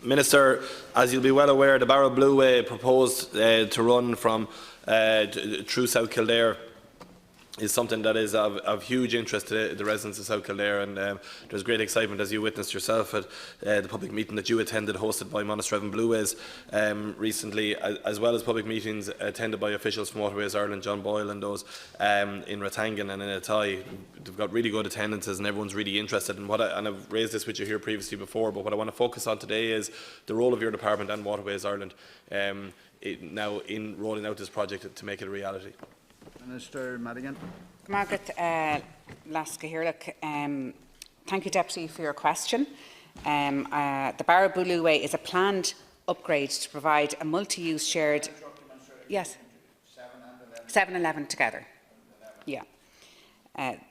Minister, as you'll be well aware, the Barrow Blueway proposed to run from through South Kildare is something that is of huge interest to the residents of South Kildare, and there's great excitement, as you witnessed yourself at the public meeting that you attended, hosted by Monasterevin Blueways recently, as well as public meetings attended by officials from Waterways Ireland, John Boyle and those in Ratangan and in Athy. They've got really good attendances and everyone's really interested in and I've raised this with you here previously before, but what I want to focus on today is the role of your department and Waterways Ireland now in rolling out this project to make it a reality. Minister Madigan. Margaret Laska-Hirlock, thank you, Deputy, for your question. The Barrow Blueway is a planned upgrade to provide a multi-use shared. Yes. 7 and 11 together. Yeah.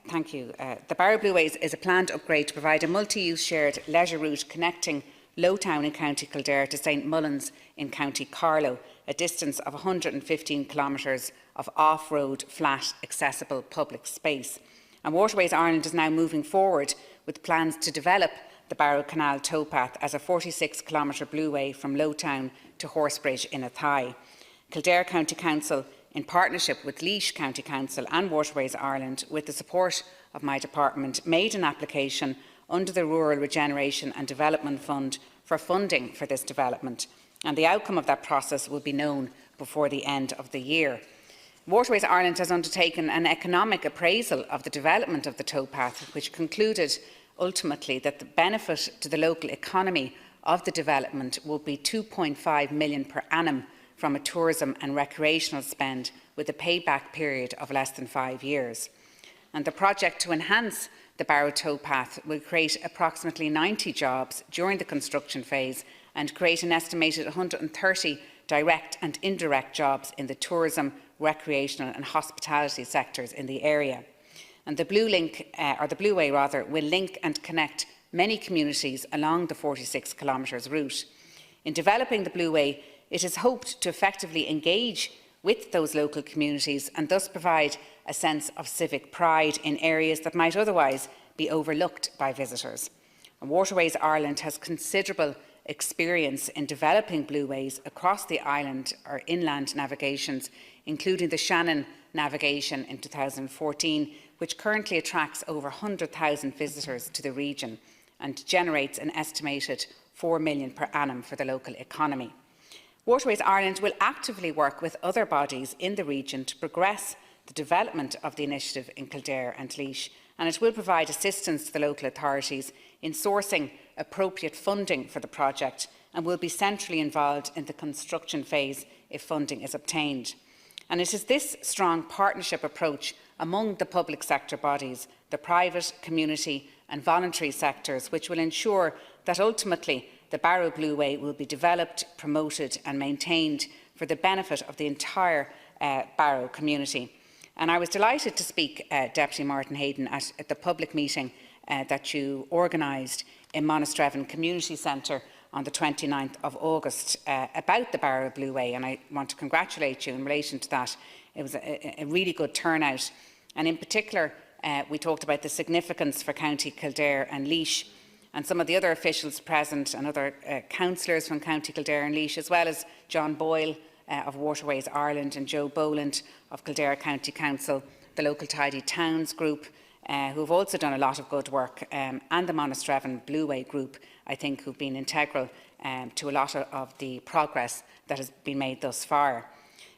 Thank you. The Barrow Blueway is a planned upgrade to provide a multi-use shared leisure route connecting Lowtown in County Kildare to St Mullins in County Carlow, a distance of 115 kilometres of off-road, flat, accessible public space. And Waterways Ireland is now moving forward with plans to develop the Barrow Canal towpath as a 46-kilometre blueway from Lowtown to Horsebridge in Athy. Kildare County Council, in partnership with Laois County Council and Waterways Ireland, with the support of my department, made an application under the Rural Regeneration and Development Fund for funding for this development, and the outcome of that process will be known before the end of the year. Waterways Ireland has undertaken an economic appraisal of the development of the towpath, which concluded ultimately that the benefit to the local economy of the development will be 2.5 million per annum from a tourism and recreational spend, with a payback period of less than 5 years. And the project to enhance the Barrow towpath will create approximately 90 jobs during the construction phase and create an estimated 130 direct and indirect jobs in the tourism, recreational and hospitality sectors in the area. And the Blueway will link and connect many communities along the 46 kilometres route. In developing the Blueway, it is hoped to effectively engage with those local communities and thus provide a sense of civic pride in areas that might otherwise be overlooked by visitors. And Waterways Ireland has considerable experience in developing blueways across the island or inland navigations, including the Shannon navigation in 2014, which currently attracts over 100,000 visitors to the region and generates an estimated 4 million per annum for the local economy. Waterways Ireland will actively work with other bodies in the region to progress the development of the initiative in Kildare and Laois, and it will provide assistance to the local authorities in sourcing appropriate funding for the project and will be centrally involved in the construction phase if funding is obtained. And it is this strong partnership approach among the public sector bodies, the private, community and voluntary sectors which will ensure that ultimately the Barrow Blueway will be developed, promoted and maintained for the benefit of the entire Barrow community. And I was delighted to speak, Deputy Martin Heydon, at the public meeting that you organised in Monasterevin Community Centre on the 29th of August about the Barrow Blueway, and I want to congratulate you in relation to that. It was a really good turnout, and in particular we talked about the significance for County Kildare and Laois, and some of the other officials present and other councillors from County Kildare and Laois, as well as John Boyle of Waterways Ireland and Joe Boland of Kildare County Council, the local Tidy Towns group, who have also done a lot of good work, and the Monasterevin Blueway group, I think, who have been integral to a lot of the progress that has been made thus far.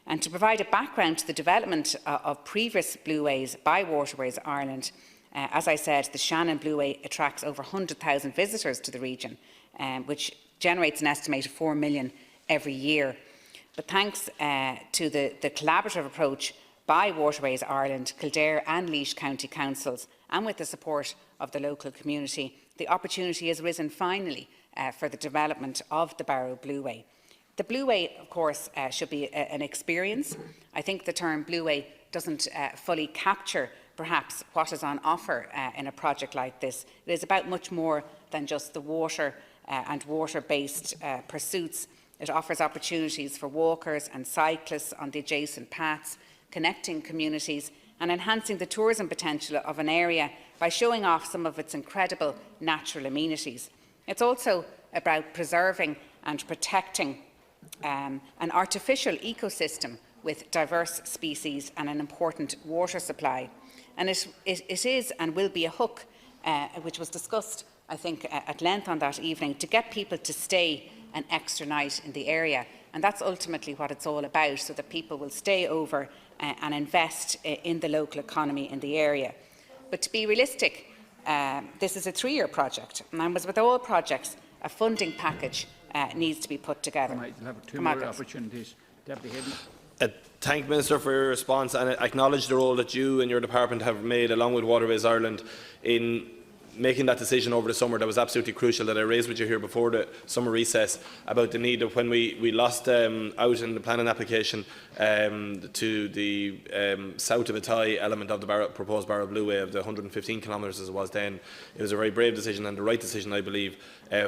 And to provide a background to the development of previous blueways by Waterways Ireland, as I said, the Shannon Blueway attracts over 100,000 visitors to the region, which generates an estimated 4 million every year. But thanks to the collaborative approach by Waterways Ireland, Kildare and Laois County Councils, and with the support of the local community, the opportunity has risen finally for the development of the Barrow Blueway. The Blueway, of course, should be an experience. I think the term Blueway doesn't fully capture perhaps what is on offer in a project like this. It is about much more than just the water and water-based pursuits. It offers opportunities for walkers and cyclists on the adjacent paths, connecting communities and enhancing the tourism potential of an area by showing off some of its incredible natural amenities. It's also about preserving and protecting an artificial ecosystem with diverse species and an important water supply. And it is and will be a hook, which was discussed, I think, at length on that evening, to get people to stay an extra night in the area. And that's ultimately what it's all about, so that people will stay over and invest in the local economy in the area. But to be realistic, this is a 3-year project, and as with all projects, a funding package needs to be put together. You'll have 2 more opportunities. Deputy Heydon. Thank Minister for your response, and acknowledge the role that you and your department have made, along with Waterways Ireland, in making that decision over the summer. That was absolutely crucial, that I raised with you here before the summer recess about the need of, when we lost out in the planning application to the south of Athy element of the proposed Barrow Blueway of the 115 kilometres as it was then. It was a very brave decision and the right decision, I believe,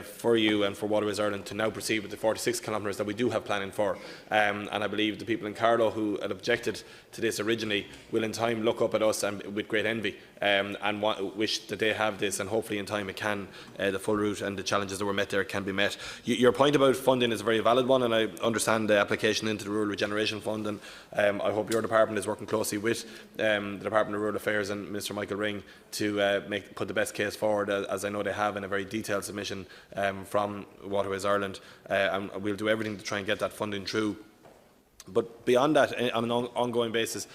for you and for Waterways Ireland to now proceed with the 46 kilometres that we do have planning for. And I believe the people in Carlow who had objected to this originally will in time look up at us and with great envy and wish that they have this, and hopefully in time it can, the full route and the challenges that were met there can be met. Your point about funding is a very valid one, and I understand the application into the Rural Regeneration Fund, and I hope your department is working closely with the Department of Rural Affairs and Minister Michael Ring to put the best case forward, as I know they have in a very detailed submission from Waterways Ireland, and we'll do everything to try and get that funding through. But beyond that, on an ongoing basis,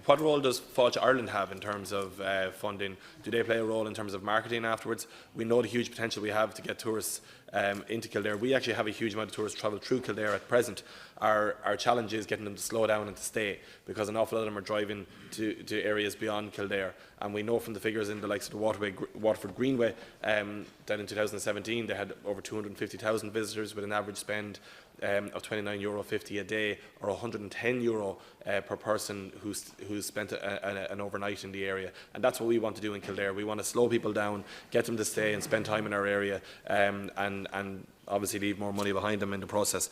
what role does Fáilte Ireland have in terms of funding? Do they play a role in terms of marketing afterwards? We know the huge potential we have to get tourists into Kildare. We actually have a huge amount of tourists travel through Kildare at present. Our challenge is getting them to slow down and to stay, because an awful lot of them are driving to areas beyond Kildare. And we know from the figures in the likes of the Waterford Greenway that in 2017 they had over 250,000 visitors with an average spend of €29.50 a day, or €110 per person who's spent an overnight in the area. And that's what we want to do in Kildare. We want to slow people down, get them to stay and spend time in our area, and obviously leave more money behind them in the process.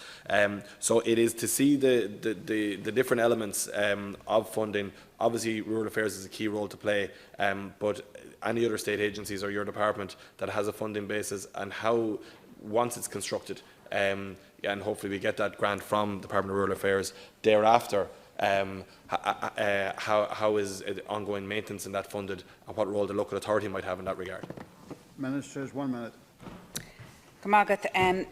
So it is to see the different elements of funding. Obviously Rural Affairs is a key role to play, but any other state agencies or your department that has a funding basis, and how, once it's constructed, and hopefully we get that grant from the Department of Rural Affairs thereafter, how is ongoing maintenance in that funded, and what role the local authority might have in that regard? Ministers, 1 minute.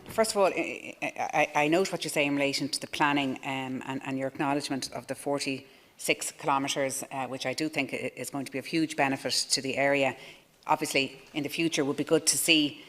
First of all, I note what you say in relation to the planning and your acknowledgement of the 46 kilometres, which I do think is going to be of huge benefit to the area. Obviously, in the future, it would be good to see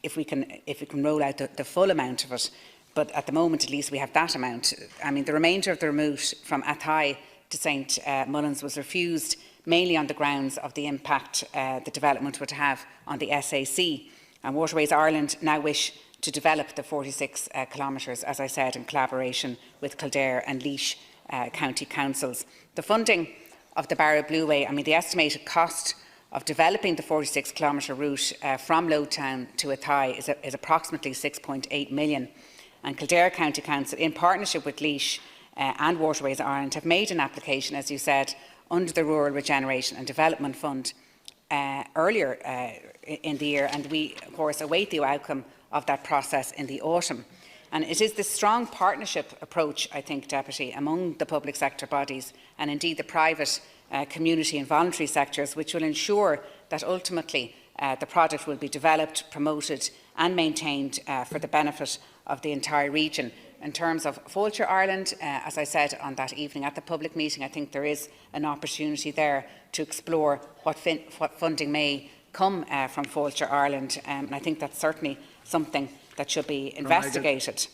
if we can roll out the full amount of it, but at the moment at least we have that amount. I mean, the remainder of the route from Athy to St Mullins was refused mainly on the grounds of the impact the development would have on the SAC, and Waterways Ireland now wish to develop the 46 kilometres, as I said, in collaboration with Kildare and Laois county councils. The funding of the Barrow Blueway, I mean, the estimated cost of developing the 46 kilometre route from Lowtown to Athy is approximately 6.8 million. And Kildare County Council, in partnership with Laois and Waterways Ireland, have made an application, as you said, under the Rural Regeneration and Development Fund earlier in the year, and we, of course, await the outcome of that process in the autumn. And it is this strong partnership approach, I think, Deputy, among the public sector bodies and indeed the private community and voluntary sectors, which will ensure that ultimately the project will be developed, promoted and maintained for the benefit of the entire region. In terms of Fáilte Ireland, as I said on that evening at the public meeting, I think there is an opportunity there to explore what funding may come from Fáilte Ireland, and I think that's certainly something that should be investigated.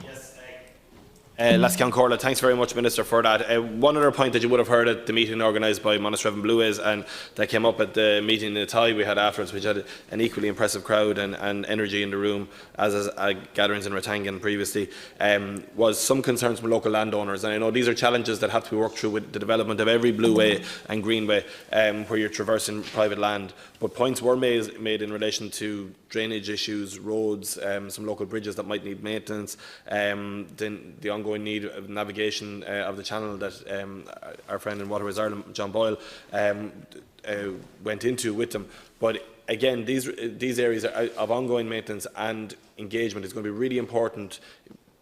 Yes. Lascian Corla, thanks very much, Minister, for that. One other point that you would have heard at the meeting organised by Monasterevin Blueways, and that came up at the meeting in Athy we had afterwards, which had an equally impressive crowd and energy in the room, as gatherings in Ratangan previously, was some concerns from local landowners. And I know these are challenges that have to be worked through with the development of every Blueway and Greenway, where you're traversing private land. But points were made in relation to drainage issues, roads, some local bridges that might need maintenance, then the ongoing need of navigation of the channel that our friend in Waterways Ireland, John Boyle, went into with them. But again, these areas of ongoing maintenance and engagement is going to be really important.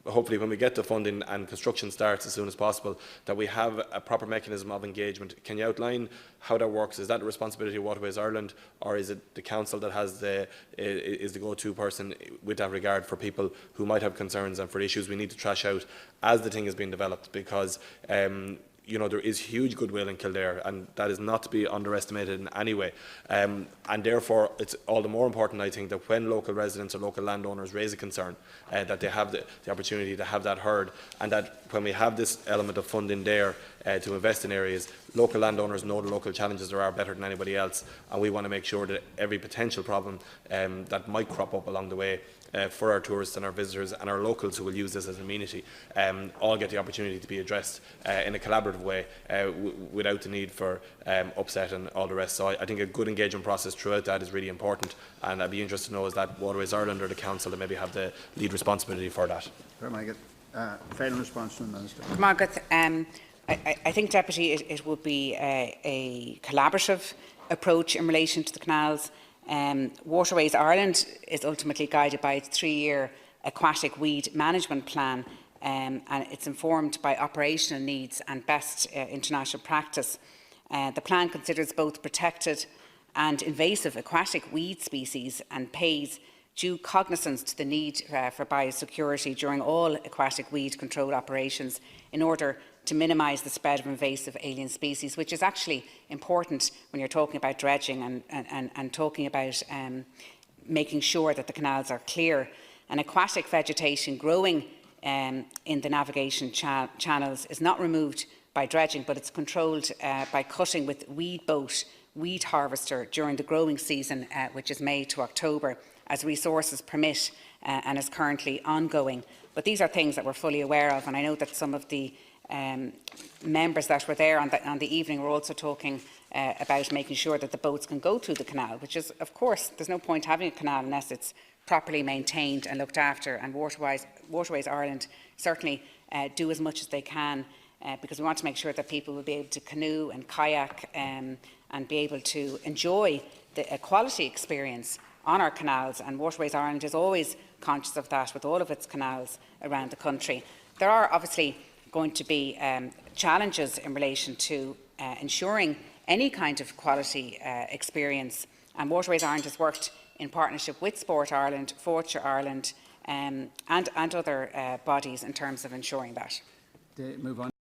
Hopefully when we get the funding and construction starts as soon as possible, that we have a proper mechanism of engagement. Can you outline how that works? Is that the responsibility of Waterways Ireland, or is it the council that has is the go-to person with that regard for people who might have concerns and for issues we need to trash out as the thing is being developed? Because you know, there is huge goodwill in Kildare, and that is not to be underestimated in any way. And therefore, it's all the more important, I think, that when local residents or local landowners raise a concern, that they have the opportunity to have that heard, and that when we have this element of funding there to invest in areas, local landowners know the local challenges there are better than anybody else, and we want to make sure that every potential problem that might crop up along the way for our tourists and our visitors and our locals who will use this as an amenity all get the opportunity to be addressed in a collaborative way without the need for upset and all the rest. So I think a good engagement process throughout that is really important, and I'd be interested to know is that Waterways Ireland or the council that maybe have the lead responsibility for that. Final response from the Minister. Margaret, I think, Deputy, it would be a collaborative approach in relation to the canals. Waterways Ireland is ultimately guided by its 3-year aquatic weed management plan, and it's informed by operational needs and best international practice. The plan considers both protected and invasive aquatic weed species and pays due cognizance to the need for biosecurity during all aquatic weed control operations in order to minimise the spread of invasive alien species, which is actually important when you're talking about dredging and talking about making sure that the canals are clear. And aquatic vegetation growing in the navigation channels is not removed by dredging, but it's controlled by cutting with weed boat, weed harvester during the growing season, which is May to October, as resources permit and is currently ongoing. But these are things that we're fully aware of, and I know that some of the members that were there on the evening were also talking about making sure that the boats can go through the canal, which is, of course, there's no point having a canal unless it's properly maintained and looked after, and Waterways Ireland certainly do as much as they can because we want to make sure that people will be able to canoe and kayak and be able to enjoy the quality experience on our canals, and Waterways Ireland is always conscious of that with all of its canals around the country. There are obviously going to be challenges in relation to ensuring any kind of quality experience, and Waterways Ireland has worked in partnership with Sport Ireland, Fortune Ireland and other bodies in terms of ensuring that. Move on.